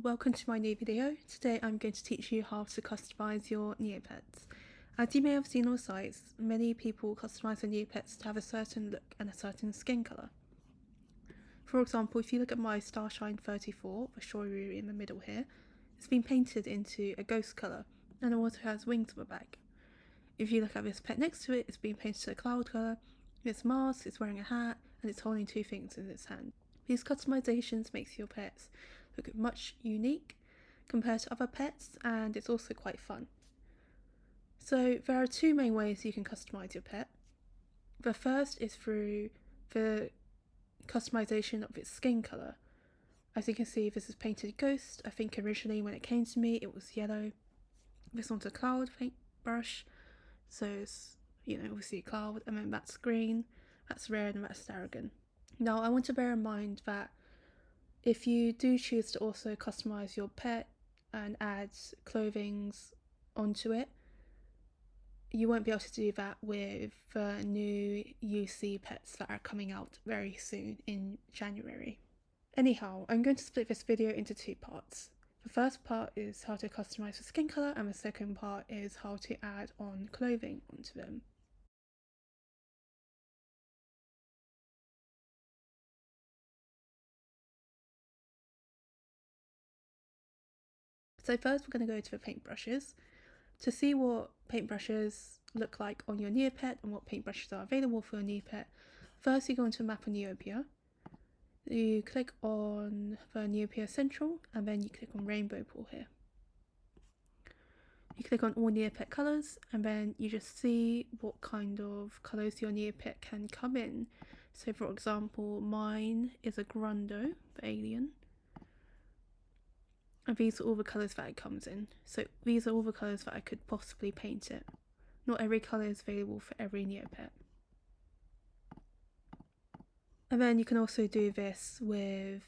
Welcome to my new video. Today I'm going to teach you how to customize your Neopets. As you may have seen on sites, many people customize their Neopets to have a certain look and a certain skin colour. For example, if you look at my Starshine 34, the Faerie in the middle here, it's been painted into a ghost colour and it also has wings on the back. If you look at this pet next to it, it's been painted to a cloud colour, it's masked, it's wearing a hat and it's holding two things in its hand. These customizations makes your pets look much unique compared to other pets, and it's also quite fun. So there are two main ways you can customize your pet. The first is through the customization of its skin colour. As you can see, this is painted ghost. I think originally when it came to me it was yellow. This one's a cloud paintbrush, so it's, obviously a cloud, and then that's green, that's red, and that's tarragon. Now I want to bear in mind that if you do choose to also customize your pet and add clothings onto it, you won't be able to do that with the new UC pets that are coming out very soon in January. Anyhow, I'm going to split this video into two parts. The first part is how to customize the skin colour, and the second part is how to add on clothing onto them. So first we're going to go to the paintbrushes. To see what paintbrushes look like on your Neopet and what paintbrushes are available for your Neopet, first you go into Map on Neopia. You click on the Neopia Central and then you click on Rainbow Pool here. You click on all Neopet colours and then you just see what kind of colours your Neopet can come in. So for example, mine is a Grundo, the alien. And these are all the colours that it comes in. So these are all the colours that I could possibly paint it. Not every colour is available for every Neopet. And then you can also do this with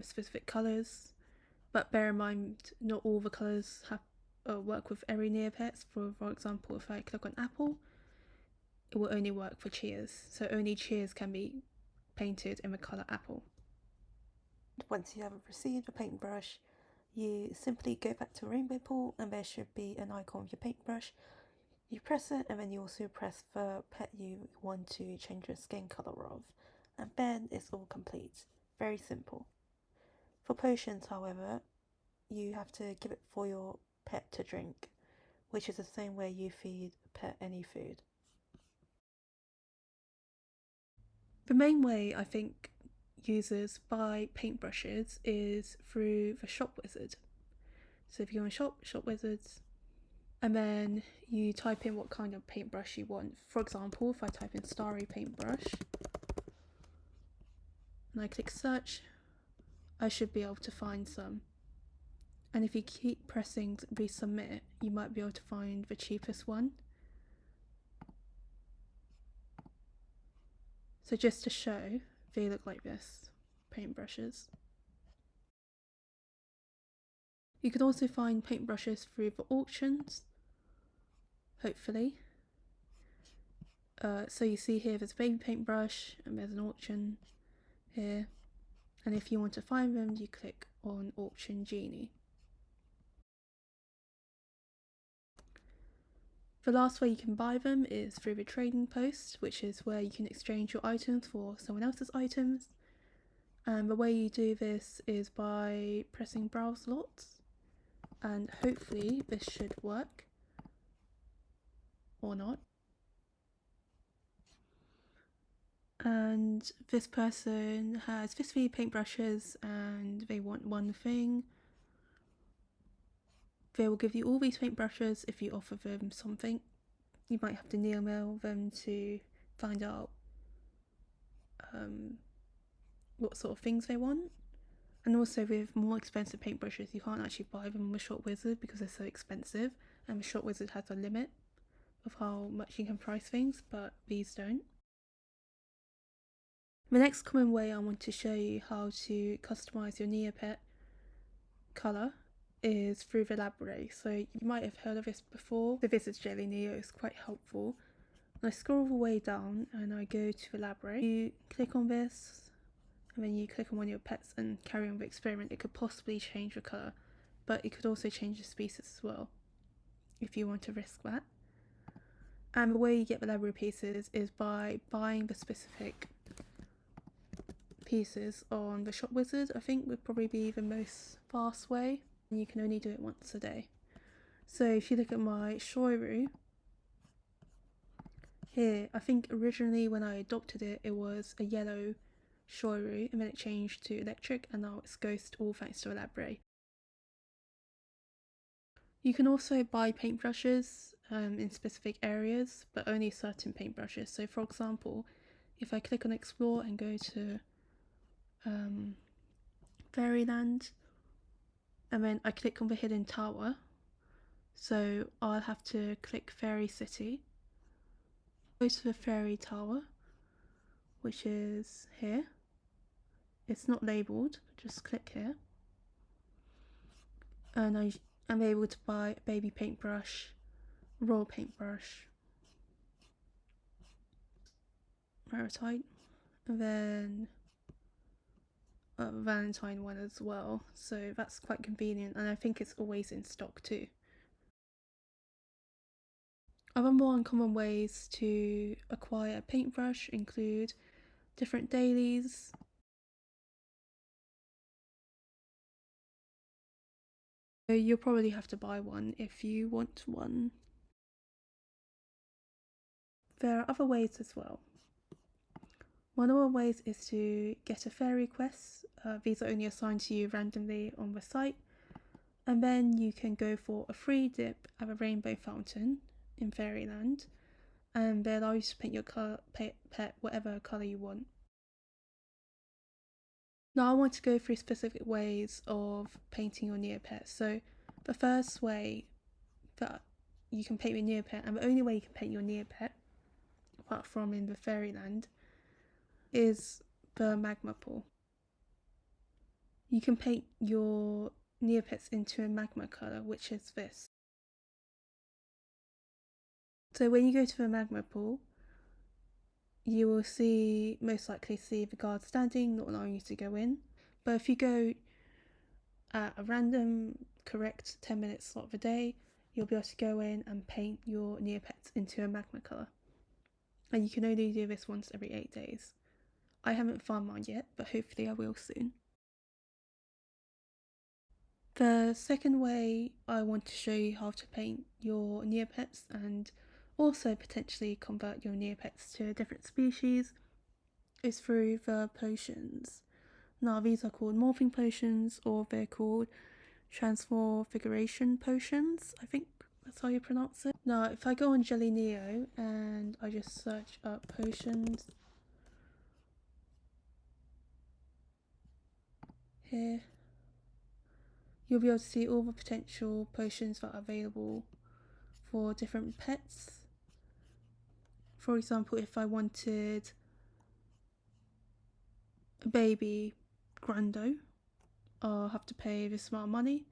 specific colours, but bear in mind not all the colours work with every Neopet. For example, if I click on apple, it will only work for Chias. So only Chias can be painted in the colour apple. Once you have received a paintbrush, you simply go back to Rainbow Pool and there should be an icon of your paintbrush. You press it and then you also press the pet you want to change the skin colour of, and then it's all complete. Very simple. For potions, however, you have to give it for your pet to drink, which is the same way you feed a pet any food. The main way I think users buy paintbrushes is through the shop wizard. So if you go on shop wizards, and then you type in what kind of paintbrush you want. For example, if I type in starry paintbrush and I click search, I should be able to find some. And if you keep pressing resubmit, you might be able to find the cheapest one. So just to show, they look like this, paintbrushes. You can also find paintbrushes through the auctions, hopefully. So you see here there's a baby paintbrush and there's an auction here. And if you want to find them, you click on Auction Genie. The last way you can buy them is through the trading post, which is where you can exchange your items for someone else's items. And the way you do this is by pressing browse lots, and hopefully this should work, or not. And this person has 50 paintbrushes and they want one thing. They will give you all these paintbrushes if you offer them something. You might have to mail them to find out what sort of things they want. And also with more expensive paintbrushes, you can't actually buy them on the Shop Wizard because they're so expensive, and the Shop Wizard has a limit of how much you can price things, but these don't. The next common way I want to show you how to customise your Neopet colour is through the library. So you might have heard of this before. So this is Jelly Neo, it's quite helpful. And I scroll all the way down and I go to the library. You click on this and then you click on one of your pets and carry on the experiment, it could possibly change the colour, but it could also change the species as well, if you want to risk that. And the way you get the library pieces is by buying the specific pieces on the shop wizard. I think would probably be the most fast way, and you can only do it once a day. So if you look at my Shoiru here, I think originally when I adopted it, it was a yellow Shoiru, and then it changed to electric, and now it's ghost, all thanks to a library. You can also buy paintbrushes in specific areas, but only certain paintbrushes. So for example, if I click on explore and go to Fairyland, and then I click on the hidden tower, so I'll have to click Faerie City, go to the Fairy Tower, which is here. It's not labelled, just click here, and I'm able to buy a baby paintbrush, raw paintbrush, Maritite, and then a Valentine one as well, so that's quite convenient, and I think it's always in stock too. Other more uncommon ways to acquire a paintbrush include different dailies. So you'll probably have to buy one if you want one. There are other ways as well. One of the ways is to get a fairy quest. These are only assigned to you randomly on the site, and then you can go for a free dip at a rainbow fountain in Fairyland, and they allow you to paint your pet whatever colour you want. Now I want to go through specific ways of painting your Neopet. So the first way that you can paint your Neopet, and the only way you can paint your Neopet, apart from in the Fairyland, is the Magma pool. You can paint your Neopets into a magma colour, which is this. So when you go to the Magma pool, you will most likely see the guard standing, not allowing you to go in. But if you go at a random, correct 10-minute slot of a day, you'll be able to go in and paint your Neopets into a magma colour. And you can only do this once every 8 days. I haven't found mine yet, but hopefully I will soon. The second way I want to show you how to paint your Neopets and also potentially convert your Neopets to a different species is through the potions. Now these are called morphing potions, or they're called transfiguration potions, I think that's how you pronounce it. Now if I go on Jelly Neo and I just search up potions here, you'll be able to see all the potential potions that are available for different pets. For example, if I wanted a baby Grando, I'll have to pay this amount of money.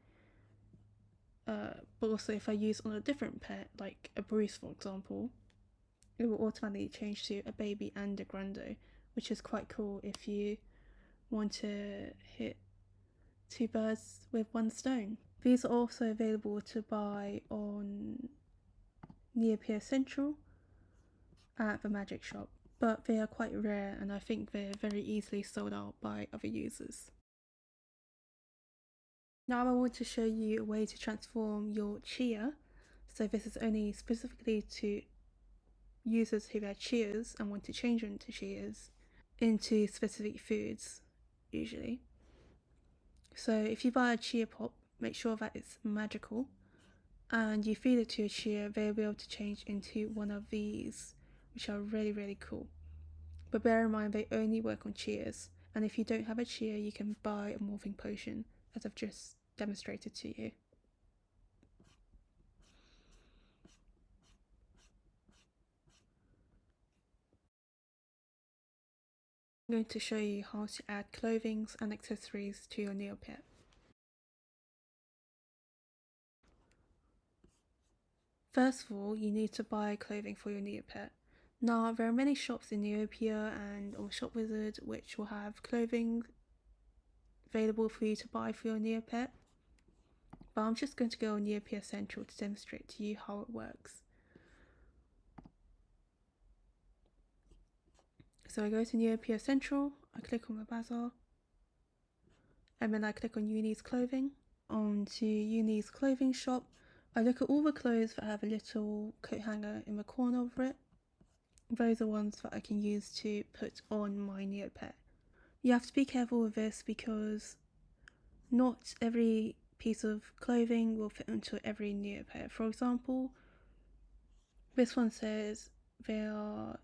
But also if I use on a different pet, like a Bruce for example, it will automatically change to a baby and a Grando, which is quite cool if you want to hit 2 birds with 1 stone. These are also available to buy on Neopian Central at the magic shop, but they are quite rare and I think they're very easily sold out by other users. Now I want to show you a way to transform your Chia. So this is only specifically to users who are Chias and want to change them to Chias into specific foods, usually. So if you buy a Chia pop, make sure that it's magical, and you feed it to a Chia, they'll be able to change into one of these, which are really, really cool. But bear in mind they only work on Chias, and if you don't have a Chia, you can buy a morphing potion, as I've just demonstrated to you. I'm going to show you how to add clothing and accessories to your Neopet. First of all, you need to buy clothing for your Neopet. Now, there are many shops in Neopia and on Shop Wizard which will have clothing available for you to buy for your Neopet, but I'm just going to go on Neopia Central to demonstrate to you how it works. So I go to Neopia Central, I click on the bazaar, and then I click on Uni's clothing. On to Uni's clothing shop, I look at all the clothes that have a little coat hanger in the corner of it. Those are ones that I can use to put on my Neopet. You have to be careful with this because not every piece of clothing will fit into every Neopet. For example, this one says they are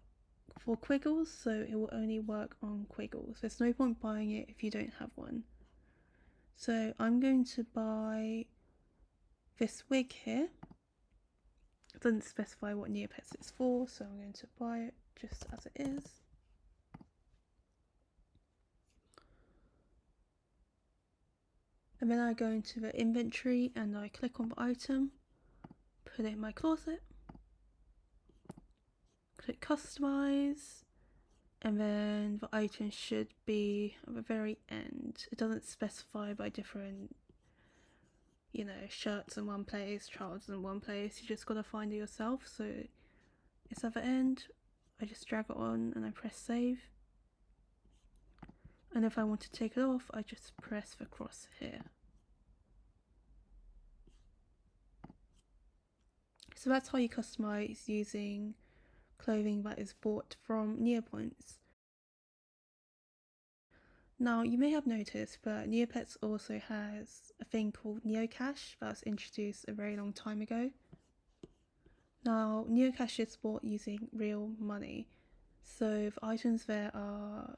for Quiggles, so it will only work on Quiggles. There's no point buying it if you don't have one. So I'm going to buy this wig here. It doesn't specify what Neopets it's for, so I'm going to buy it just as it is. And then I go into the inventory and I click on the item, put it in my closet, click customize, and then the item should be at the very end. It doesn't specify by different, shirts in one place, trousers in one place. You just gotta find it yourself. So it's at the end. I just drag it on and I press save. And if I want to take it off, I just press the cross here. So that's how you customize using clothing that is bought from Neopets. Now, you may have noticed, but Neopets also has a thing called Neocash that was introduced a very long time ago. Now, Neocash is bought using real money, so the items there are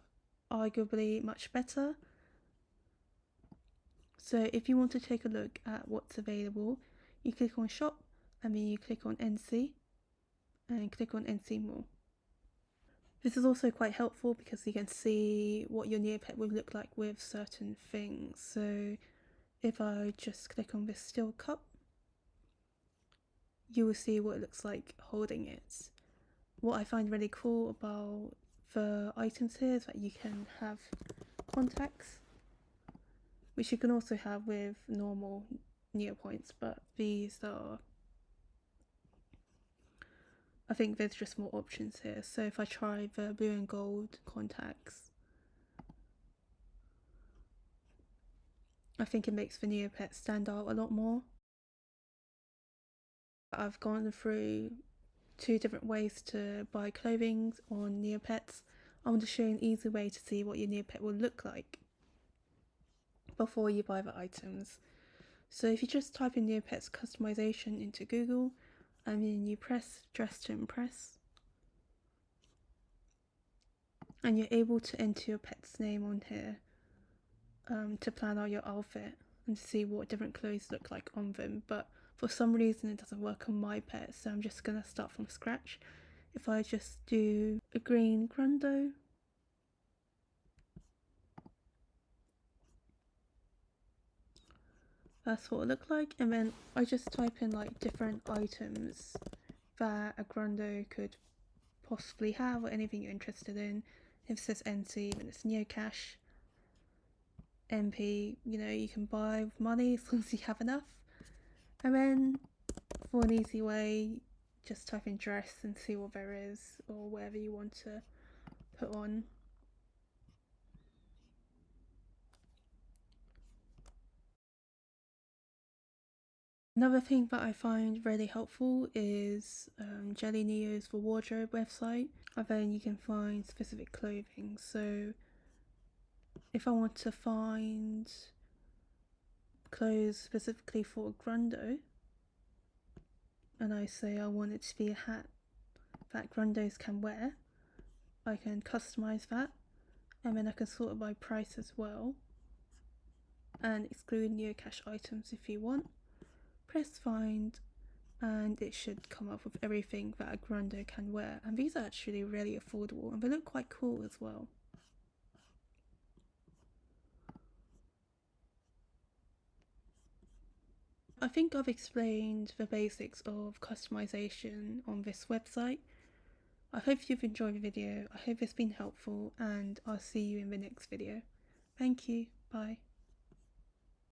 arguably much better. So if you want to take a look at what's available, you click on shop and then you click on NC and click on NC more. This is also quite helpful because you can see what your Neopet would look like with certain things. So if I just click on this steel cup, you will see what it looks like holding it. What I find really cool about the items here is that you can have contacts, which you can also have with normal Neopoints, but these are, I think there's just more options here. So if I try the blue and gold contacts, I think it makes the Neopet stand out a lot more. I've gone through 2 different ways to buy clothing on Neopets. I want to show you an easy way to see what your Neopet will look like before you buy the items. So if you just type in Neopets customization into Google and then you press dress to impress, and you're able to enter your pet's name on here to plan out your outfit and to see what different clothes look like on them. But for some reason it doesn't work on my pet, so I'm just gonna start from scratch. If I just do a green Grundo, that's what it looked like, and then I just type in like different items that a Grundo could possibly have or anything you're interested in. If it says NC, then it's Neocash. MP, you can buy with money as long as you have enough. And then for an easy way, just type in dress and see what there is or whatever you want to put on. Another thing that I find really helpful is Jelly Neo's The Wardrobe website, and then you can find specific clothing. So if I want to find clothes specifically for Grundo, and I say I want it to be a hat that Grundos can wear, I can customize that, and then I can sort it by price as well, and exclude Neocash items if you want. Press find, and it should come up with everything that a Grundo can wear, and these are actually really affordable and they look quite cool as well. I think I've explained the basics of customization on this website. I hope you've enjoyed the video, I hope it's been helpful, and I'll see you in the next video. Thank you, bye.